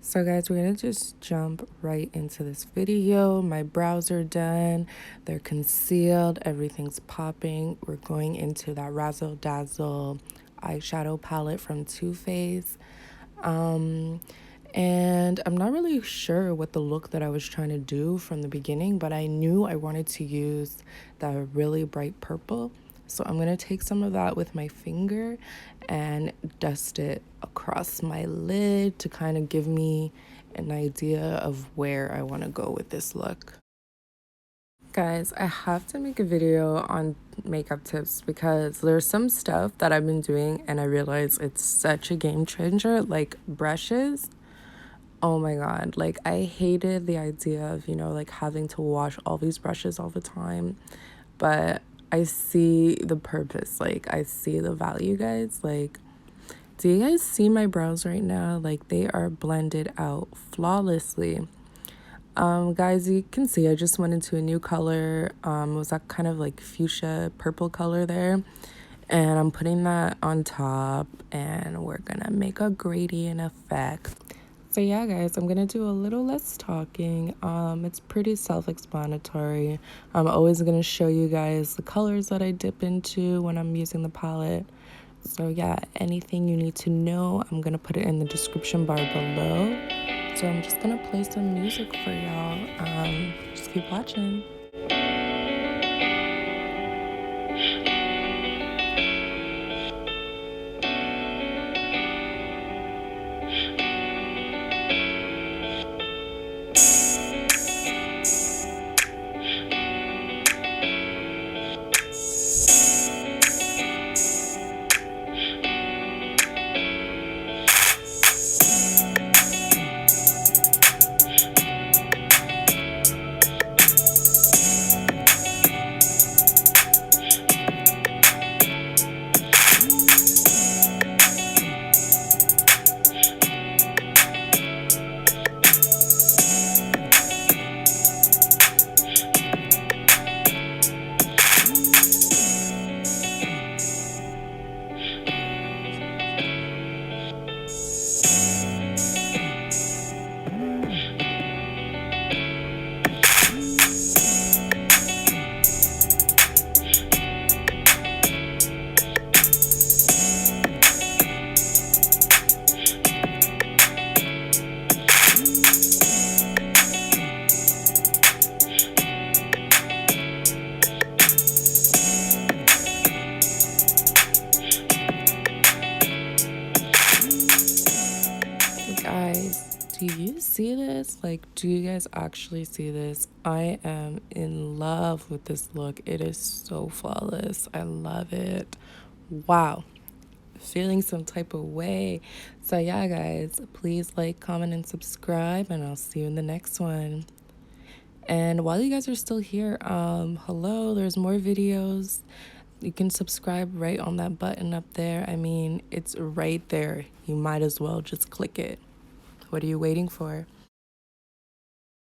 So guys, we're gonna just jump right into this video. My brows are done, they're concealed, everything's popping. We're going into that Razzle Dazzle eyeshadow palette from Too Faced. And I'm not really sure what the look that I was trying to do from the beginning, but I knew I wanted to use that really bright purple. So I'm going to take some of that with my finger and dust it across my lid to kind of give me an idea of where I want to go with this look. Guys, I have to make a video on makeup tips because there's some stuff that I've been doing and I realize it's such a game changer, like brushes. Oh my god, like I hated the idea of, like having to wash all these brushes all the time, but I see the purpose, like I see the value, guys. Like, do you guys see my brows right now? Like they are blended out flawlessly. Guys, you can see I just went into a new color. It was that kind of like fuchsia purple color there, and I'm putting that on top and we're gonna make a gradient effect. So yeah, guys, I'm gonna do a little less talking. It's pretty self-explanatory. I'm always gonna show you guys the colors that I dip into when I'm using the palette. So yeah, anything you need to know, I'm gonna put it in the description bar below. So I'm just gonna play some music for y'all. Just keep watching. Guys, do you see this? Like, do you guys actually see this? I am in love with this look. It is so flawless. I love it. Wow. Feeling some type of way. So yeah, guys, please like, comment, and subscribe, and I'll see you in the next one. And while you guys are still here, hello, there's more videos. You can subscribe right on that button up there. I mean, it's right there. You might as well just click it. What are you waiting for?